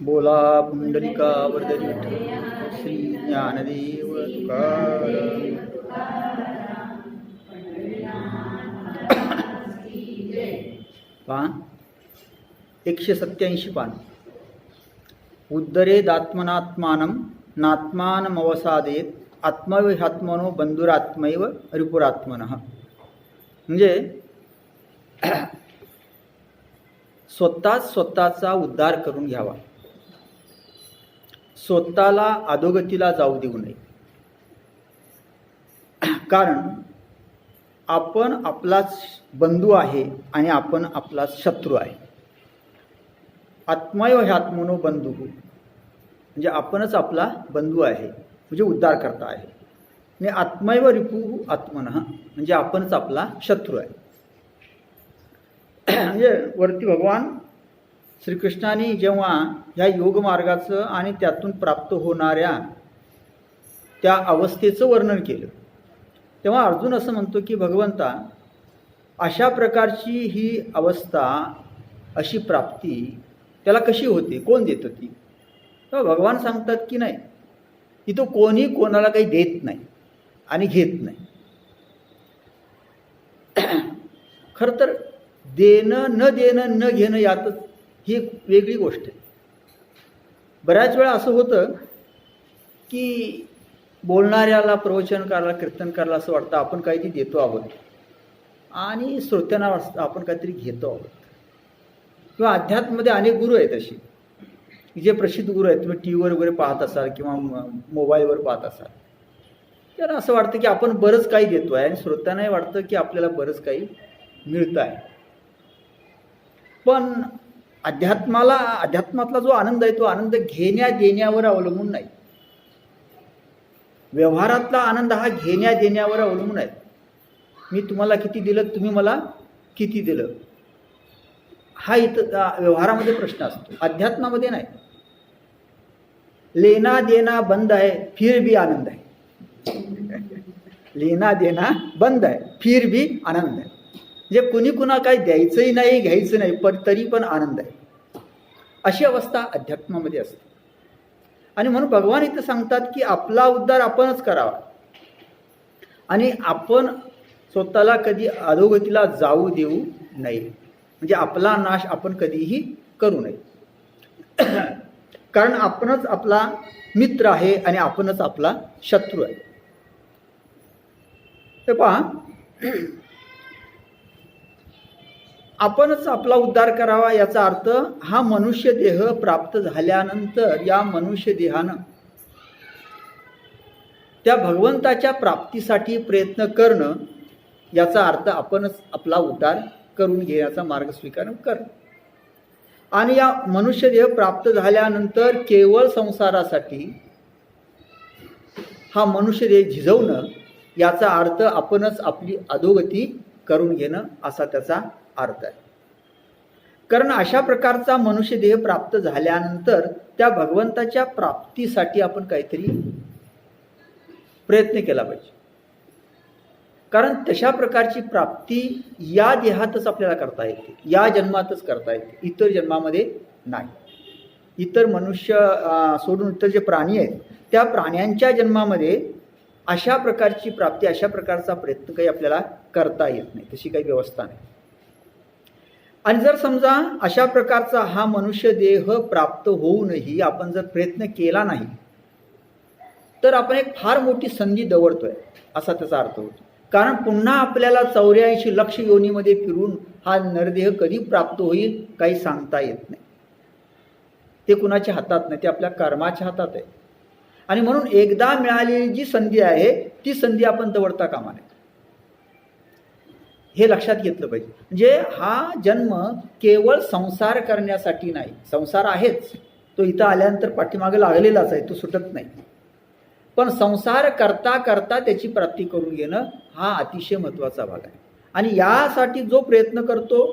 बोला पुंडलिका वरदरी श्री ज्ञानदेव तुकाराम. पान 187 पान. उद्धरेदात्मनात्मानं नात्मानमवसादेत आत्मविहात्मनो बंधुरात्मैव रिपुरात्मनः. म्हणजे स्वतःचा उद्धार करून घ्यावा, स्वतःला अधोगतीला जाऊ देऊ नये. कारण आपण आपलाच बंधू आहे आणि आपण आपलाच शत्रू आहे. आत्मैव ह्यात्मनो बंधू, म्हणजे आपणच आपला बंधू आहे, म्हणजे उद्धार करता आहे. आणि आत्मैव रिपु आत्मनः, म्हणजे आपणच आपला शत्रू आहे. म्हणजे वरती भगवान श्रीकृष्णाने जेव्हा ह्या योगमार्गाचं आणि त्यातून प्राप्त होणाऱ्या त्या अवस्थेचं वर्णन केलं, तेव्हा अर्जुन असं म्हणतो की भगवंता, अशा प्रकारची ही अवस्था, अशी प्राप्ती त्याला कशी होते, कोण देतं ती? तर भगवान सांगतात की नाही, इथं कोणी कोणाला काही देत नाही आणि घेत नाही. खरं तर देणं न देणं न घेणं यातच ही एक वेगळी गोष्ट आहे. बऱ्याच वेळा असं होतं की बोलणाऱ्याला, प्रवचनकाराला, कीर्तनकाराला असं वाटतं आपण काहीतरी देतो आहोत आणि श्रोत्यांना वाटतं आपण काहीतरी घेतो आहोत. किंवा अध्यात्मामध्ये अनेक गुरु आहेत असे, जे प्रसिद्ध गुरु आहेत, तुम्ही टी व्हीवर वगैरे पाहत असाल किंवा मोबाईलवर पाहत असाल, तर असं वाटतं की आपण बरंच काही देतो आहे आणि श्रोत्यांनाही वाटतं की आपल्याला बरंच काही मिळतं आहे. पण अध्यात्मातला जो आनंद आहे तो आनंद घेण्या देण्यावर अवलंबून नाही. व्यवहारातला आनंद हा घेण्या देण्यावर अवलंबून आहे. मी तुम्हाला किती दिलं, तुम्ही मला किती दिलं, हा इथं व्यवहारामध्ये प्रश्न असतो. अध्यात्मामध्ये नाही. लेना देना बंद है फिर भी आनंद है. लेना देना बंद है फिर भी आनंद है. म्हणजे कुणी कुणा काही द्यायचंही नाही, घ्यायचं नाही, पण तरी पण आनंद आहे. अशी अवस्था अध्यात्मामध्ये असते. आणि म्हणून भगवान इथं सांगतात की आपला उद्धार आपणच करावा आणि आपण स्वतःला कधी अधोगतीला जाऊ देऊ नये. म्हणजे आपला नाश आपण कधीही करू नये. कारण आपणच आपला मित्र आहे आणि आपणच आपला शत्रू आहे. ते पहा, आपणच आपला उद्धार करावा याचा अर्थ हा मनुष्य देह प्राप्त झाल्यानंतर या मनुष्य देहानं त्या भगवंताच्या प्राप्तीसाठी प्रयत्न करणं, याचा अर्थ आपणच आपला उद्धार करून घेण्याचा मार्ग स्वीकार करणं. आणि या मनुष्य देह प्राप्त झाल्यानंतर केवळ संसारासाठी हा मनुष्य देह झिजवणं, याचा अर्थ आपणच आपली अधोगती करून घेणं असा त्याचा अर्थ आहे. कारण अशा प्रकारचा मनुष्य देह प्राप्त झाल्यानंतर त्या भगवंताच्या प्राप्तीसाठी आपण काहीतरी प्रयत्न केला पाहिजे. कारण तशा प्रकारची प्राप्ती या देहातच आपल्याला करता येते, या जन्मातच करता येते, इतर जन्मामध्ये नाही. इतर मनुष्य सोडून इतर जे प्राणी आहेत त्या प्राण्यांच्या जन्मामध्ये अशा प्रकारची प्राप्ती, अशा प्रकारचा प्रयत्न काही आपल्याला करता येत नाही, तशी काही व्यवस्था नाही. आणि जर समजा अशा प्रकारचा हा मनुष्य देह प्राप्त होऊनही आपण जर प्रयत्न केला नाही, तर आपण एक फार मोठी संधी दवडतोय असा त्याचा अर्थ होतो. कारण पुन्हा आपल्याला 84 लक्ष योनीमध्ये फिरून हा नरदेह कधी प्राप्त होईल काही सांगता येत नाही. ते कुणाच्या हातात नाही, ते आपल्या कर्माच्या हातात आहे. आणि म्हणून एकदा मिळालेली जी संधी आहे ती संधी आपण दवडता कामा नये, हे लक्षात घेतलं पाहिजे. म्हणजे हा जन्म केवळ संसार करण्यासाठी नाही. संसार आहेच, तो इथं आल्यानंतर पाठीमागे लागलेलाच आहे, तो सुटत नाही. पण संसार करता करता त्याची प्राप्ती करून घेणं हा अतिशय महत्त्वाचा भाग आहे. आणि यासाठी जो प्रयत्न करतो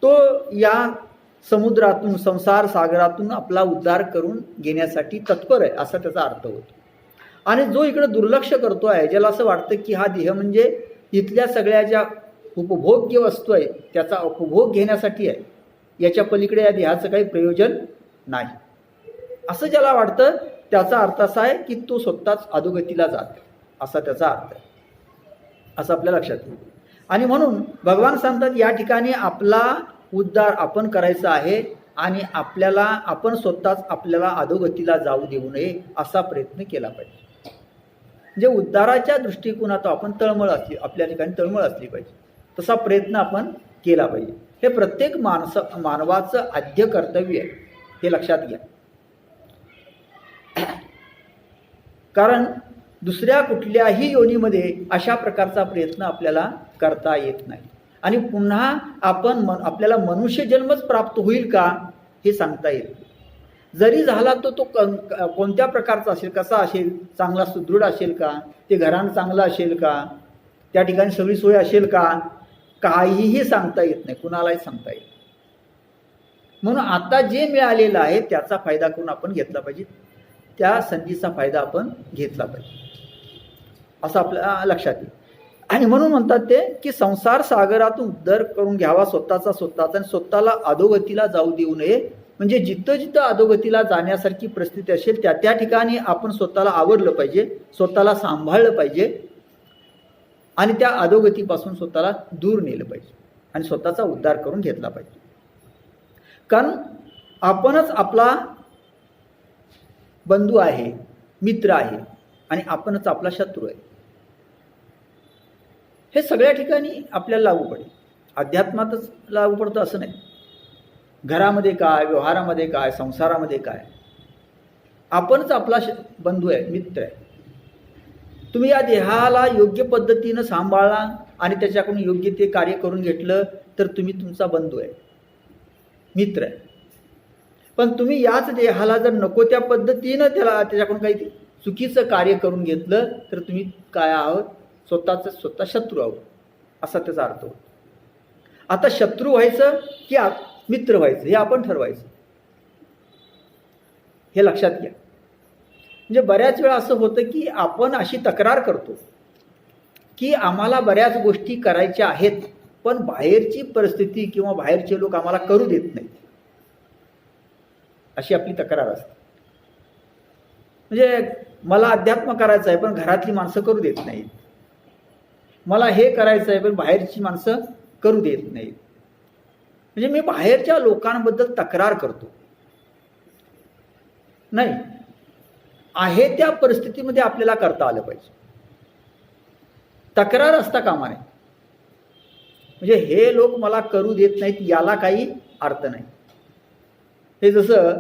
तो या समुद्रातून, संसार सागरातून आपला उद्धार करून घेण्यासाठी तत्पर आहे, असा त्याचा अर्थ होतो. आणि जो इकडे दुर्लक्ष करतो आहे, ज्याला असं वाटतं की हा देह म्हणजे इथल्या सगळ्या ज्या उपभोग्य वस्तू आहे त्याचा उपभोग घेण्यासाठी आहे, याच्या पलीकडे या देहाचं काही प्रयोजन नाही, असं ज्याला वाटतं, त्याचा अर्थ असा आहे की तो स्वतःच अधोगतीला जातो, असा त्याचा अर्थ आहे, असं आपल्या लक्षात येईल. आणि म्हणून भगवान सांगतात या ठिकाणी आपला उद्धार आपण करायचा आहे आणि आपण स्वतःच आपल्याला अधोगतीला जाऊ देऊ नये असा प्रयत्न केला पाहिजे. म्हणजे उद्धाराच्या दृष्टिकोनातून आपण आपल्या ठिकाणी तळमळ असली पाहिजे, तसा प्रयत्न आपण केला पाहिजे. हे प्रत्येक मानवाचं आद्य कर्तव्य आहे, हे लक्षात घ्या. कारण दुसऱ्या कुठल्याही योनीमध्ये अशा प्रकारचा प्रयत्न आपल्याला करता येत नाही. आणि पुन्हा आपल्याला मनुष्य जन्मच प्राप्त होईल का हे सांगता येत नाही. जरी झाला तो कोणत्या प्रकारचा असेल, कसा असेल, चांगला सुदृढ असेल का, ते घराणं चांगलं असेल का, त्या ठिकाणी सगळी सोय असेल का, काहीही सांगता येत नाही, कुणालाही सांगता येत. म्हणून आता जे मिळालेलं आहे त्याचा फायदा करून आपण घेतला पाहिजे, त्या संधीचा फायदा आपण घेतला पाहिजे, असं आपल्या लक्षात येईल. आणि म्हणून म्हणतात ते की संसार सागरातून उद्धार करून घ्यावा स्वतःचा आणि स्वतःला अधोगतीला जाऊ देऊ नये. म्हणजे जिथं जिथं अधोगतीला जाण्यासारखी परिस्थिती असेल त्या ठिकाणी आपण स्वतःला आवरलं पाहिजे, स्वतःला सांभाळलं पाहिजे आणि त्या अधोगतीपासून स्वतःला दूर नेलं पाहिजे आणि स्वतःचा उद्धार करून घेतला पाहिजे. कारण आपणच आपला बंधू आहे, मित्र आहे आणि आपणच आपला शत्रू आहे. हे सगळ्या ठिकाणी आपल्याला लागू पडेल. अध्यात्मातच लागू पडतं असं नाही. घरामध्ये काय, व्यवहारामध्ये काय, संसारामध्ये काय, आपणच आपला बंधू आहे, मित्र आहे. तुम्ही या देहाला योग्य पद्धतीनं सांभाळला आणि त्याच्याकडून योग्य ते कार्य करून घेतलं तर तुम्ही तुमचा बंधू आहे, मित्र आहे. पण तुम्ही याच देहाला जर नको त्या पद्धतीनं त्याच्याकडून काही चुकीचं कार्य करून घेतलं तर तुम्ही काय आहोत, स्वतः शत्रू आहोत, असा त्याचा अर्थ होतो. आता शत्रू व्हायचं की मित्र व्हायचं हे आपण ठरवायचं, हे लक्षात घ्या. म्हणजे बऱ्याच वेळा असं होतं की आपण अशी तक्रार करतो की आम्हाला बऱ्याच गोष्टी करायच्या आहेत पण बाहेरची परिस्थिती किंवा बाहेरचे लोक आम्हाला करू देत नाहीत, अशी आपली तक्रार असते. म्हणजे मला अध्यात्म करायचं आहे पण घरातली माणसं करू देत नाहीत, मला हे करायचं आहे पण बाहेरची माणसं करू देत नाहीत. म्हणजे मी बाहेरच्या लोकांबद्दल तक्रार करतो नाही, आहे त्या परिस्थितीमध्ये आपल्याला करता आलं पाहिजे, तक्रार असता कामा नये. म्हणजे हे लोक मला करू देत नाहीत याला काही अर्थ नाही. हे जसं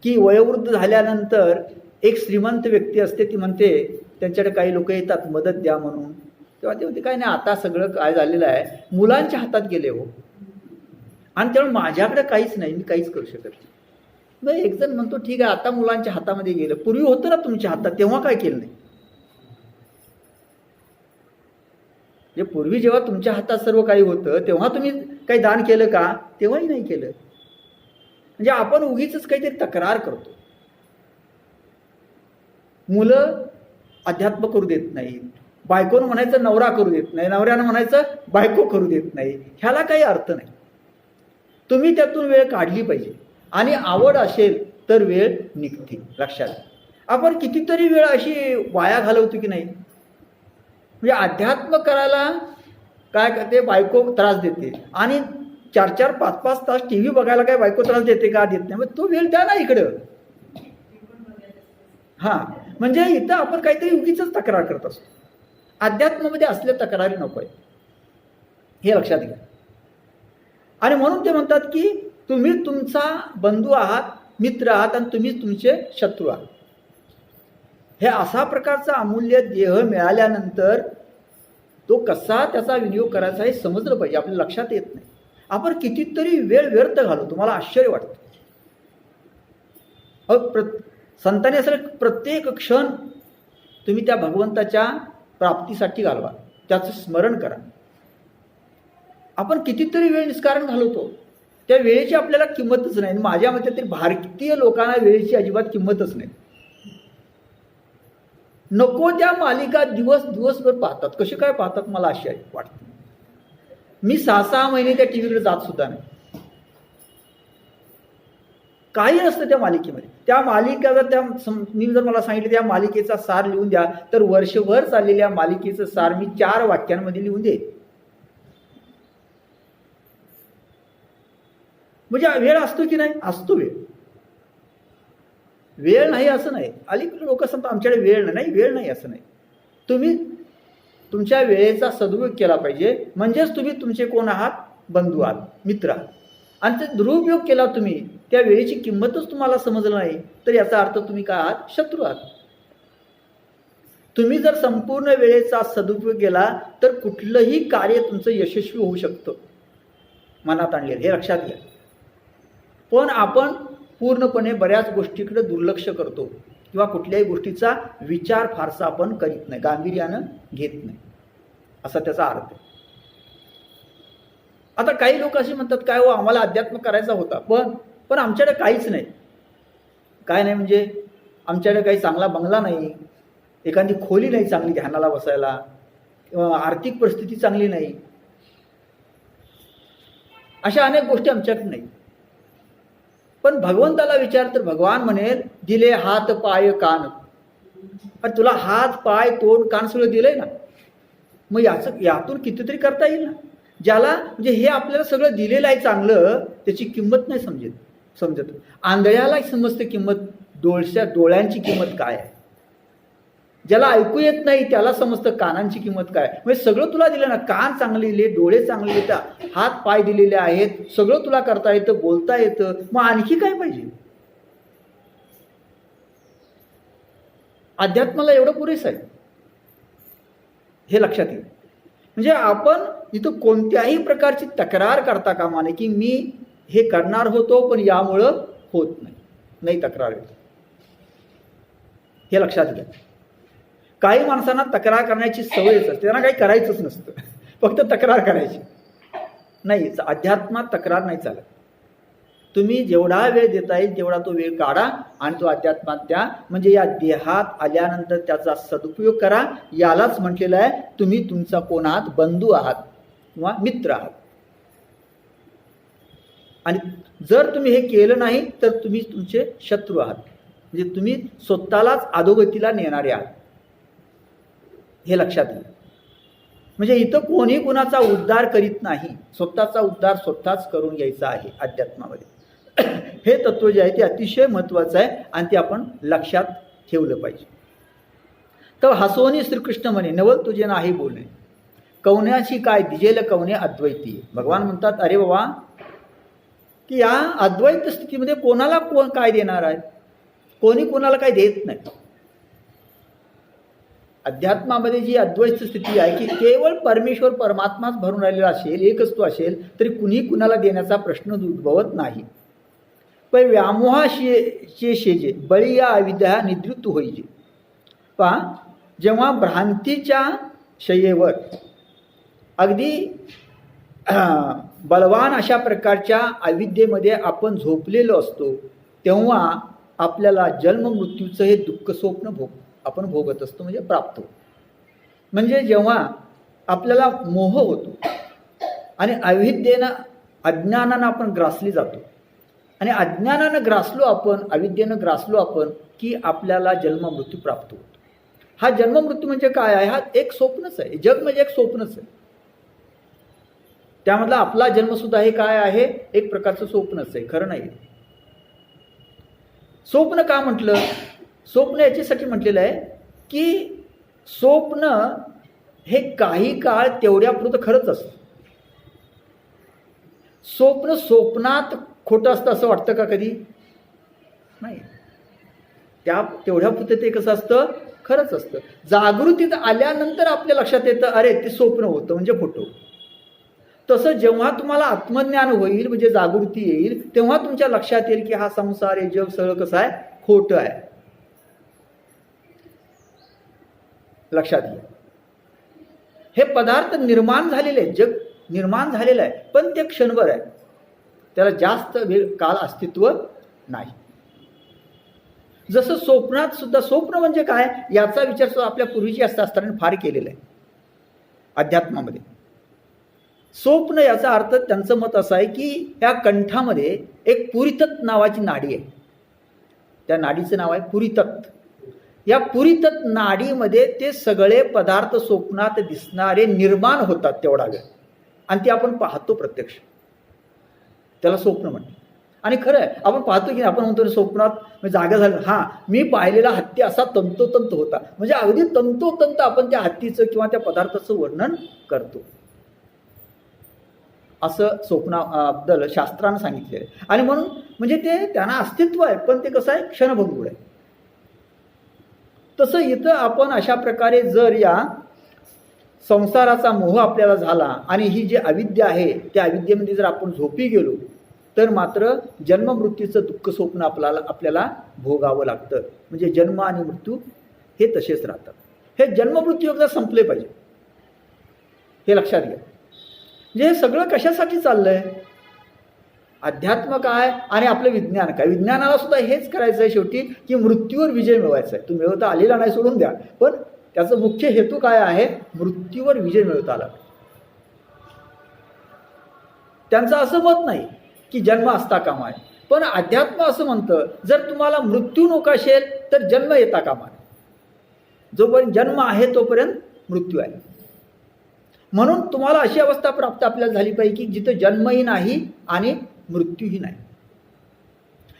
की वयोवृद्ध झाल्यानंतर एक श्रीमंत व्यक्ती असते, ती म्हणते त्यांच्याकडे काही लोक येतात मदत द्या म्हणून, तेव्हा ते म्हणते काय नाही, आता सगळं काय झालेलं आहे, मुलांच्या हातात गेले हो, आणि त्यामुळे माझ्याकडे काहीच नाही, मी काहीच करू शकत नाही. मग एक जण म्हणतो ठीक आहे, आता मुलांच्या हातामध्ये गेलं, पूर्वी होतं ना तुमच्या हातात, तेव्हा काय केलं नाही? म्हणजे पूर्वी जेव्हा तुमच्या हातात सर्व काही होतं तेव्हा तुम्ही काही दान केलं का? तेव्हाही नाही केलं. म्हणजे आपण उगीच काहीतरी तक्रार करतो. मुलं अध्यात्म करू देत नाहीत, बायकोनं म्हणायचं नवरा करू देत नाही, नवऱ्यानं म्हणायचं बायको करू देत नाही, ह्याला काही अर्थ नाही. तुम्ही त्यातून वेळ काढली पाहिजे आणि आवड असेल तर वेळ निघते. लक्षात, आपण कितीतरी वेळ अशी वाया घालवतो की नाही. म्हणजे अध्यात्म करायला काय करते, बायको त्रास देते आणि 4-4, 5-5 तास टी व्ही बघायला काय बायको त्रास देते का? देत नाही. मग तो वेळ द्या ना इकडं. हां, म्हणजे इथं आपण काहीतरी उगीच तक्रार करत असतो. अध्यात्मामध्ये असल्या तक्रारी नको आहे, हे लक्षात घ्या. आणि म्हणून ते म्हणतात की तुम्ही तुमचा बंधू आहात, मित्र आहात आणि तुम्ही तुमचे शत्रू आहात. हे असा प्रकारचा अमूल्य देह मिळाल्यानंतर तो कसा त्याचा विनियोग करायचा हे समजलं पाहिजे. आपल्या लक्षात येत नाही. आपण कितीतरी वेळ व्यर्थ घालवतो. मला आश्चर्य वाटतं. संतांनी असं प्रत्येक क्षण तुम्ही त्या भगवंताच्या प्राप्तीसाठी घालवा, त्याचं स्मरण करा. आपण कितीतरी वेळ निष्कारण घालवतो. त्या वेळेची आपल्याला किंमतच नाही. माझ्या मते तरी भारतीय लोकांना वेळेची अजिबात किंमतच नाही. नको त्या मालिका दिवसभर पाहतात. कशी काय पाहतात मला आश्चर्य वाटतं. मी 6-6 महिने त्या टीव्हीकडे जात सुद्धा नाही. काही नसतं त्या मालिकेमध्ये. त्या मालिकेचा मी जर मला सांगितलं त्या मालिकेचा सार लिहून द्या, तर वर्षभर चाललेल्या मालिकेचं सार मी 4 वाक्यांमध्ये लिहून देईन. म्हणजे वेळ असतो की नाही? असतो वेळ. वेळ नाही असं नाही. अलीकडे लोक सांगतात आमच्याकडे वेळ नाही. वेळ नाही असं नाही. तुम्ही तुमच्या वेळेचा सदुपयोग केला पाहिजे. म्हणजेच तुम्ही तुमचे कोण आहात? बंधू आहात, मित्र आहात. आणि ते दुरुपयोग केला तुम्ही, त्या वेळेची किंमतच तुम्हाला समजलं नाही, तर याचा अर्थ तुम्ही काय आहात? शत्रू आहात. तुम्ही जर संपूर्ण वेळेचा सदुपयोग केला तर कुठलंही कार्य तुमचं यशस्वी होऊ शकतं. मनात आणलेलं हे लक्षात घ्या. पण आपण पूर्णपणे बऱ्याच गोष्टीकडे दुर्लक्ष करतो किंवा कुठल्याही गोष्टीचा विचार फारसा आपण करीत नाही, गांभीर्यानं घेत नाही, असा त्याचा अर्थ आहे. आता काही लोक असे म्हणतात काय हो आम्हाला अध्यात्म करायचा होता, पण आमच्याकडे काहीच नाही. काय नाही म्हणजे आमच्याकडे काही चांगला बंगला नाही, एखादी खोली नाही चांगली ध्यानाला बसायला, आर्थिक परिस्थिती चांगली नाही, अशा अनेक गोष्टी आमच्याकडे नाही. पण भगवंताला विचार तर भगवान म्हणेल दिले हात पाय कान. पण तुला हात पाय तोंड कान सगळं दिलंय ना, मग यातून कितीतरी करता येईल ना. ज्याला म्हणजे हे आपल्याला सगळं दिलेलं आहे चांगलं, त्याची किंमत नाही समजत. आंधळ्याला समजते किंमत, डोळ्यांची किंमत काय आहे. ज्याला ऐकू येत नाही त्याला समजतं कानांची किंमत काय. म्हणजे सगळं तुला दिलं ना, कान चांगले दिले, डोळे चांगले दिले, हात पाय दिलेले आहेत, सगळं तुला करता येतं, बोलता येतं, मग आणखी काय पाहिजे. अध्यात्माला एवढं पुरेसं आहे, हे लक्षात येईल. म्हणजे आपण इथं कोणत्याही प्रकारची तक्रार करता कामा नये की मी हे करणार होतो पण यामुळं होत नाही तक्रार येते, हे लक्षात घ्या. काही माणसांना तक्रार करण्याची सवयच असते, त्यांना काही करायचंच नसतं, फक्त तक्रार करायची. नाही, अध्यात्मात तक्रार नाही चालत. तुम्ही जेवढा वेळ देता येईल तेवढा तो वेळ काढा आणि तो अध्यात्मात द्या. म्हणजे या देहात आल्यानंतर त्याचा सदुपयोग करा. यालाच म्हटलेलं आहे तुम्ही तुमचा कोण आहात? बंधू आहात किंवा मित्र आहात. आणि जर तुम्ही हे केलं नाही तर तुम्ही तुमचे शत्रू आहात. म्हणजे तुम्ही स्वतःलाच अधोगतीला नेणारे आहात, हे लक्षात घ्या. म्हणजे इथं कोणी कुणाचा उद्धार करीत नाही, स्वतःचा उद्धार स्वतःच करून घ्यायचा आहे अध्यात्मामध्ये. हे तत्व जे आहे ते अतिशय महत्त्वाचं आहे आणि ते आपण लक्षात ठेवलं पाहिजे. तर हसवणी श्रीकृष्ण म्हणे नवल तुझे नाही बोलणे, कवण्याची काय दिजेल कवने अद्वैती. भगवान म्हणतात अरे बाबा की या अद्वैत स्थितीमध्ये कोणाला कोण काय देणार आहे? कोणी कोणाला काय देत नाही. अध्यात्मामध्ये जी अद्वैत स्थिती आहे की केवळ परमेश्वर परमात्माच भरून राहिलेला असेल, एकच तो असेल, तरी कुणी कुणाला देण्याचा प्रश्न उद्भवत नाही. पण व्यामोहाशे शेजे बळी या अविद्या निद्रित होईजे. पहा, जेव्हा भ्रांतीच्या शयेवर अगदी बलवान अशा प्रकारच्या अविद्येमध्ये आपण झोपलेलो असतो, तेव्हा आपल्याला जन्म मृत्यूचं हे दुःख स्वप्न आपण भोगत असतो, म्हणजे प्राप्त होतो. म्हणजे जेव्हा आपल्याला मोह होतो आणि अविद्येनं अज्ञानानं आपण ग्रासली जातो आणि अज्ञानानं ग्रासलो आपण, अविद्येनं ग्रासलो आपण की आपल्याला जन्म मृत्यू प्राप्त होतो. हा जन्म मृत्यू म्हणजे काय आहे? हा एक स्वप्नच आहे. जग म्हणजे एक स्वप्नच आहे. त्यामधला आपला जन्मसुद्धा हे काय आहे? एक प्रकारचं स्वप्नच आहे, खरं नाही. स्वप्न का म्हटलं? स्वप्न याच्यासाठी म्हटलेलं आहे की स्वप्न हे काही काळ तेवढ्यापुरतं खरंच असतं. स्वप्न स्वप्नात खोटं असतं असं वाटतं का कधी? नाही. तेवढ्यापुरतं ते कसं असतं? खरंच असतं. जागृतीत आल्यानंतर आपल्या लक्षात येतं अरे ते स्वप्न होतं म्हणजे खोटं. तसं जेव्हा तुम्हाला आत्मज्ञान होईल म्हणजे जागृती येईल तेव्हा तुमच्या लक्षात येईल की हा संसार हे जग सगळं कसं आहे? खोटं आहे. लक्षात घ्या. हे पदार्थ निर्माण झालेले आहेत, जग निर्माण झालेलं आहे, पण ते क्षणभर आहे. त्याला जास्त वेळ काल अस्तित्व नाही. जसं स्वप्नात सुद्धा, स्वप्न म्हणजे काय याचा विचार सुद्धा आपल्या पूर्वीची शास्त्राने फार केलेला आहे अध्यात्मामध्ये. स्वप्न याचा अर्थ त्यांचं मत असं आहे की या कंठामध्ये एक पुरीतत नावाची नाडी आहे. त्या नाडीचं नाव आहे पुरीतत. या पुरीतत नाडीमध्ये ते सगळे पदार्थ स्वप्नात दिसणारे निर्माण होतात तेवढा वेळ, आणि ते आपण पाहतो प्रत्यक्ष. त्याला स्वप्न म्हणतात. आणि खरं आहे, आपण पाहतो की आपण म्हणतो स्वप्नात जागा झालं, हां मी पाहिलेला हत्ती असा तंतोतंत होता, म्हणजे अगदी तंतोतंत आपण त्या हत्तीचं किंवा त्या पदार्थाचं वर्णन करतो, असं स्वप्नाबद्दल शास्त्रानं सांगितलेलं आहे. आणि म्हणून म्हणजे ते त्यांना अस्तित्व आहे, पण ते कसं आहे क्षणभंगूर आहे. तसं इथं आपण अशा प्रकारे जर या संसाराचा मोह आपल्याला झाला आणि ही जी अविद्या आहे त्या अविद्येमध्ये जर आपण झोपी गेलो तर मात्र जन्ममृत्यूचं दुःख स्वप्न आपल्याला भोगावं लागतं. म्हणजे जन्म आणि मृत्यू हे तसेच राहतात. हे जन्ममृत्यू एकदा संपले पाहिजे, हे लक्षात घ्या. म्हणजे हे सगळं कशासाठी चाललंय? अध्यात्म काय आणि आपलं विज्ञान काय? विज्ञानाला सुद्धा हेच करायचं आहे शेवटी, की मृत्यूवर विजय मिळवायचा आहे. तो मिळवता आलेला नाही सोडून द्या, पण त्याचं मुख्य हेतू काय आहे? मृत्यूवर विजय मिळवता आला. त्यांचं असं मत नाही की जन्म असता कामा आहे, पण अध्यात्म असं म्हणतं जर तुम्हाला मृत्यू नको असेल तर जन्म येता कामा नये. जोपर्यंत जन्म आहे तोपर्यंत मृत्यू आहे. म्हणून तुम्हाला अशी अवस्था प्राप्त आपल्याला झाली पाहिजे की जिथं जन्मही नाही आणि मृत्यूही नाही.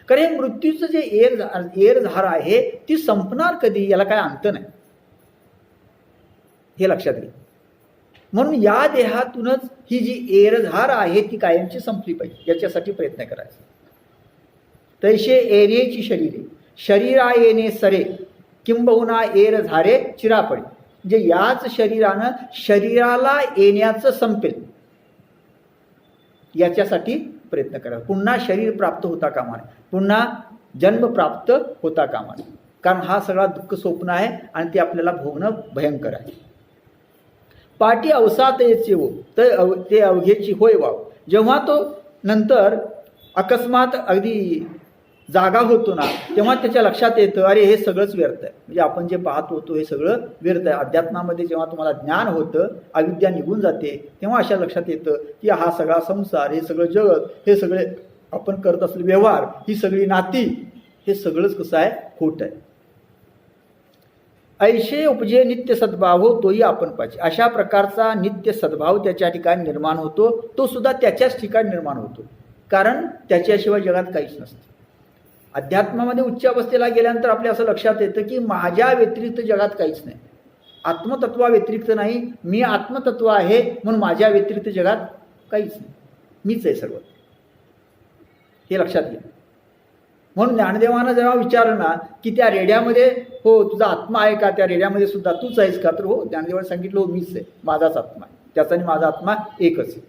कारण हे मृत्यूचं जे एरझार आहे ती संपणार कधी, याला काय अंत नाही, हे लक्षात घ्या. म्हणून या देहातूनच ही जी एरझार आहे ती कायमची संपली पाहिजे, याच्यासाठी प्रयत्न करायचा. तैशे एरेची शरीरे शरीरा येणे सरे किंबहुना एरझारे चिरापडे. म्हणजे याच शरीरानं शरीराला येण्याचं संपेल, याच्यासाठी प्रयत्न करा. पुन्हा शरीर प्राप्त होता कामा नये, पुन्हा जन्म प्राप्त होता कामा नये. कारण हा सगळा दुःख स्वप्न आहे आणि ते आपल्याला भोगणं भयंकर आहे. पाठी अवसात याचे हो तर ते अवघेची होय वाव. जेव्हा तो नंतर अकस्मात अगदी जागा होतो ना, तेव्हा त्याच्या लक्षात येतं अरे हे सगळंच व्यर्थ आहे. म्हणजे आपण जे पाहत होतो हे सगळं व्यर्थ आहे. अध्यात्मामध्ये जेव्हा तुम्हाला ज्ञान होतं, अविद्या निघून जाते, तेव्हा अशा लक्षात येतं की हा सगळा संसार, हे सगळं जगत, हे सगळे आपण करत असलेले व्यवहार, ही सगळी नाती, हे सगळंच कसं आहे? खोट आहे. ऐशे उपजे नित्य सद्भाव हो तोही आपण पाहिजे. अशा प्रकारचा नित्य सद्भाव त्याच्या ठिकाणी निर्माण होतो, तो सुद्धा त्याच्याच ठिकाणी निर्माण होतो, कारण त्याच्याशिवाय जगात काहीच नसतं. अध्यात्मामध्ये उच्च अवस्थेला गेल्यानंतर आपल्या असं लक्षात येतं की माझ्या व्यतिरिक्त जगात काहीच नाही. आत्मतत्वा व्यतिरिक्त नाही, मी आत्मतत्व आहे म्हणून माझ्या व्यतिरिक्त जगात काहीच नाही, मीच आहे सर्व, हे लक्षात घ्या. म्हणून ज्ञानदेवानं जेव्हा विचारलं ना की त्या रेड्यामध्ये हो तुझा आत्मा आहे का, त्या रेड्यामध्ये सुद्धा तूच आहेस का, तर हो ज्ञानदेवाने सांगितलं हो मीच आहे, माझाच आत्मा आहे, त्याचा आणि माझा आत्मा एकच आहे.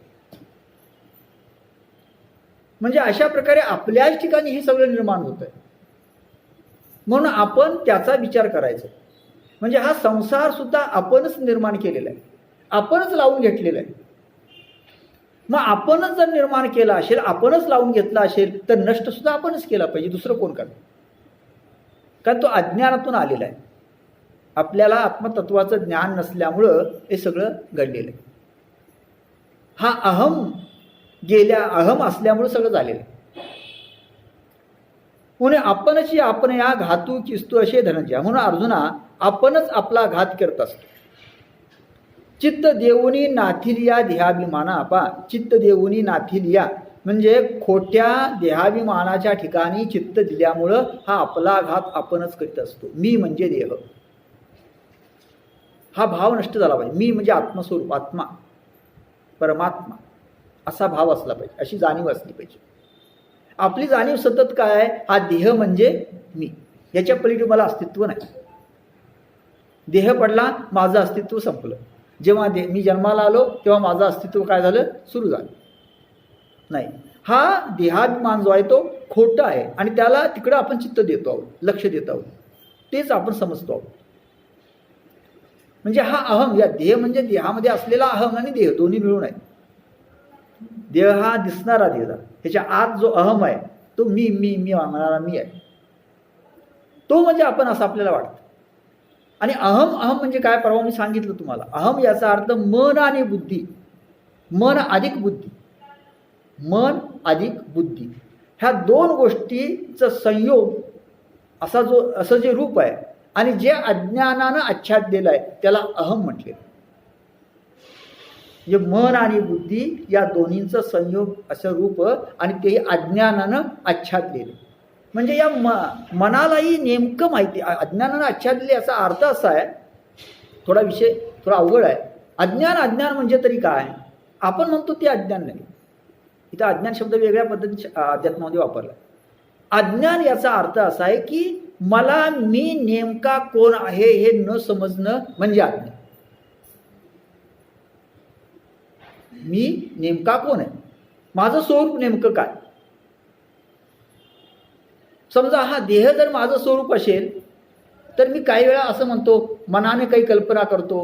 म्हणजे अशा प्रकारे आपल्याच ठिकाणी हे सगळं निर्माण होत आहे. म्हणून आपण त्याचा विचार करायचा. म्हणजे हा संसार सुद्धा आपणच निर्माण केलेला आहे, आपणच लावून घेतलेला आहे. मग आपणच जर निर्माण केला असेल, आपणच लावून घेतला असेल, तर नष्ट सुद्धा आपणच केला पाहिजे, दुसरं कोण करणार? कारण तो अज्ञानातून आलेला आहे. आपल्याला आत्मतत्वाचं ज्ञान नसल्यामुळं हे सगळं घडलेलं आहे. हा अहम असल्यामुळे सगळं झालेलं आहे. म्हणून आपणच आपण या घातू किस्तू असे धनंजय. म्हणून अर्जुना आपणच आपला घात करत असतो. चित्त देऊनी नाथिलिया देहाभिमाना. आपा चित्त देऊनी नाथिलिया म्हणजे खोट्या देहाभिमानाच्या ठिकाणी चित्त दिल्यामुळं हा आपला घात आपणच करीत असतो. मी म्हणजे देह, हा भाव नष्ट झाला पाहिजे. मी म्हणजे आत्मस्वरूप, आत्मा, परमात्मा असा भाव असला पाहिजे, अशी जाणीव असली पाहिजे. आपली जाणीव सतत काय आहे? हा देह म्हणजे मी, याच्या पलीकडे मला अस्तित्व नाही. देह पडला, माझं अस्तित्व संपलं. जेव्हा मी जन्माला आलो तेव्हा माझं अस्तित्व काय झालं? सुरू झालं नाही. हा देहाभिमान जो आहे तो खोटा आहे आणि त्याला तिकडं आपण चित्त देतो आहोत, लक्ष देत आहोत, तेच आपण समजतो आहोत. म्हणजे हा अहम, या देह म्हणजे देहामध्ये असलेला अहम आणि देह दोन्ही मिळून आहे. देह हा दिसणारा देह झाला. त्याच्या आत जो अहम आहे तो मी मी मी म्हणणारा मी आहे, तो म्हणजे आपण असं आपल्याला वाटतं. आणि अहम अहम म्हणजे काय, परवा मी सांगितलं तुम्हाला. अहम याचा अर्थ मन आणि बुद्धी, मन अधिक बुद्धी, मन अधिक बुद्धी, ह्या दोन गोष्टीचं संयोग असा असं जे रूप आहे आणि जे अज्ञानानं आच्छादलेलं आहे त्याला अहम म्हटले. म्हणजे मन आणि बुद्धी या दोन्हींचं संयोग असं रूप आणि तेही अज्ञानानं आच्छादलेलं. म्हणजे या मनालाही नेमकं माहिती, अज्ञानानं आच्छादले याचा अर्थ असा आहे, थोडा विषय थोडा अवघड आहे. अज्ञान अज्ञान म्हणजे तरी काय, आपण म्हणतो ते अज्ञान नाही. इथं अज्ञान शब्द वेगळ्या पद्धतीने अध्यात्मामध्ये वापरला. अज्ञान याचा अर्थ असा आहे की मला मी नेमका कोण आहे हे न समजणं म्हणजे अज्ञान. मी नेमका कोण आहे, माझं स्वरूप नेमकं काय. समजा हा देह जर माझं स्वरूप असेल तर मी काही वेळा असं म्हणतो, मनाने काही कल्पना करतो,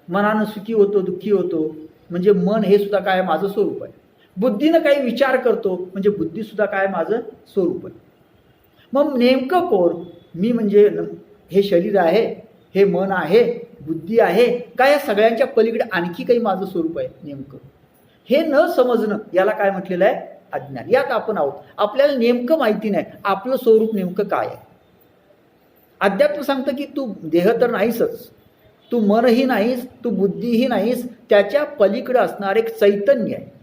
मनानं सुखी होतो दुःखी होतो, म्हणजे मन हे सुद्धा काय माझं स्वरूप आहे. बुद्धीनं काही विचार करतो, म्हणजे बुद्धी सुद्धा काय माझं स्वरूप आहे. मग नेमकं कोण मी, म्हणजे हे शरीर आहे, हे मन आहे, बुद्धी आहे, काय या सगळ्यांच्या पलीकडे आणखी काही माझं स्वरूप आहे नेमकं, हे न समजणं याला काय म्हटलेलं आहे, अज्ञान. यात आपण आहोत. आपल्याला नेमकं माहिती नाही आपलं स्वरूप नेमकं काय आहे. अध्यात्म सांगतं की तू देह तर नाहीसच, तू मनही नाहीस, तू बुद्धीही नाहीस, त्याच्या पलीकडे असणार एक चैतन्य आहे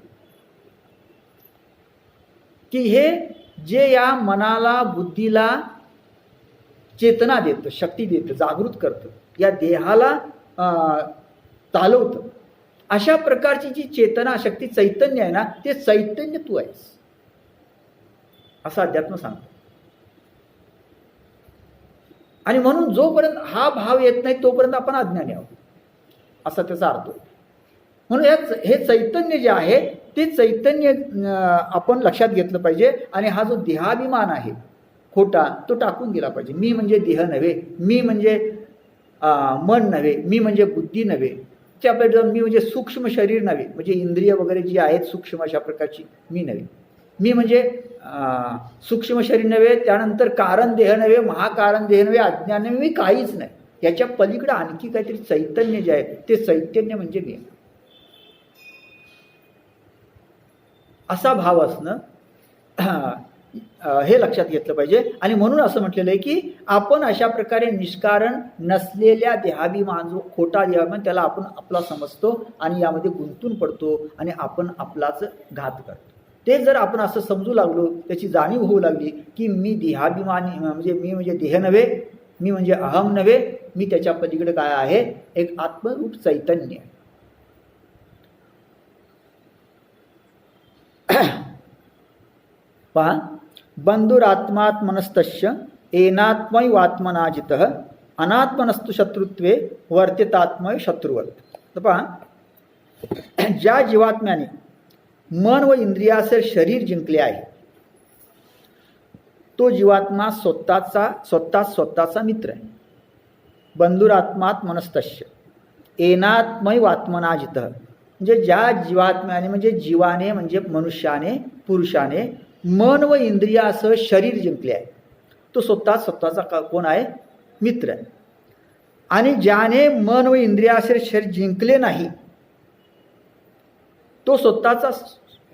की हे जे या मनाला बुद्धीला चेतना देतं, शक्ती देतं, जागृत करतं, या देहाला चालवतं. अशा प्रकारची जी चेतना शक्ती चैतन्य आहे ना, ते चैतन्य तू आहेस असं अध्यात्म सांगतं. आणि म्हणून जोपर्यंत हा भाव येत नाही तोपर्यंत आपण अज्ञानी आहोत असा त्याचा अर्थ. म्हणून हे चैतन्य जे आहे ते चैतन्य आपण लक्षात घेतलं पाहिजे. आणि हा जो देहाभिमान आहे खोटा तो टाकून गेला पाहिजे. मी म्हणजे देह नव्हे, मी म्हणजे मन नव्हे, मी म्हणजे बुद्धी नव्हे, ते आपल्याला मी म्हणजे सूक्ष्म शरीर नव्हे, म्हणजे इंद्रिय वगैरे जी आहेत सूक्ष्म अशा प्रकारची मी नव्हे, मी म्हणजे सूक्ष्म शरीर नव्हे, त्यानंतर कारण देह नव्हे, महाकारण देह नव्हे, अज्ञान नव्हे, मी काहीच नाही. याच्या पलीकडे आणखी काहीतरी चैतन्य जे आहे ते चैतन्य म्हणजे मी, असा भाव असणं हे लक्षात घेतलं पाहिजे. आणि म्हणून असं म्हटलेलं आहे की आपण अशा प्रकारे निष्कारण नसलेल्या देहाभिमान, जो खोटा देहाभिमान त्याला आपण आपला समजतो आणि यामध्ये गुंतून पडतो आणि आपण आपलाच घात करतो. ते जर आपण असं समजू लागलो, त्याची जाणीव होऊ लागली की मी देहाभिमानी, म्हणजे मी म्हणजे देह नव्हे, मी म्हणजे अहम नव्हे, मी त्याच्या पलीकडे काय आहे, एक आत्मरूप चैतन्य. पहा, बंधुरात्मात्मनस्तस्य एनात्मैवात्मनाजितः अनात्मनस्तु शत्रुत्वे वर्तितात्मय शत्रुवर्त. तर पहा, ज्या जीवात्म्याने मन व इंद्रियाचे शरीर जिंकले आहे तो जीवात्मा स्वतःचा मित्र आहे. बंधुरात्मात्मनस्तस्य एनात्मैवात्मनाजितः, म्हणजे ज्या जीवात्म्याने, म्हणजे जीवाने, म्हणजे मनुष्याने, पुरुषाने मन व इंद्रियासह शरीर जिंकले आहे तो स्वतःचा कोण आहे, मित्र आहे. आणि ज्याने मन व इंद्रियासह शरीर जिंकले नाही तो स्वतःचा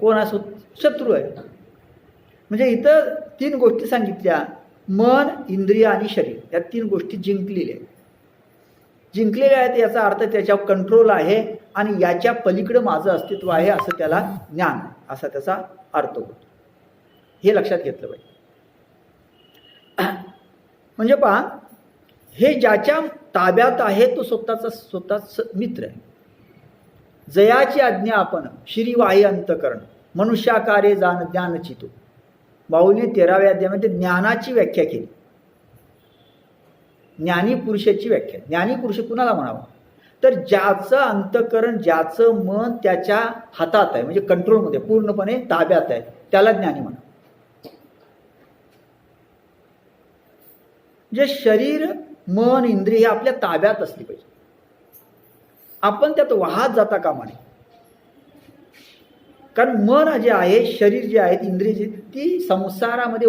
कोण आहे, शत्रू आहे. म्हणजे इथं तीन गोष्टी सांगितल्या, मन, इंद्रिय आणि शरीर, या तीन गोष्टी जिंकलेल्या आहेत. जिंकलेल्या आहेत याचा अर्थ त्याच्यावर कंट्रोल आहे आणि याच्या पलीकडं माझं अस्तित्व आहे असं त्याला ज्ञान, असा त्याचा अर्थ होतो. हे लक्षात घेतलं पाहिजे. म्हणजे पहा, हे ज्याच्या ताब्यात आहे तो स्वतःच मित्र आहे. जयाची आज्ञा आपण श्रीवाही अंतकरण मनुष्याकारे जाण ज्ञान चितो. बाहुलीने 13व्या अध्यायामध्ये ज्ञानाची व्याख्या केली. ज्ञानी पुरुषाची व्याख्या. ज्ञानी पुरुष कुणाला म्हणावा, तर ज्याचं अंतकरण, ज्याचं मन त्याच्या हातात आहे, म्हणजे कंट्रोलमध्ये पूर्णपणे ताब्यात आहे, त्याला ज्ञानी म्हणा. जे शरीर, मन, इंद्रिय हे आपल्या ताब्यात असली पाहिजे, आपण त्यात वाहत जाता कामा नये. कारण मन जे आहे, शरीर जे आहेत, इंद्रिय जे ती संसारामध्ये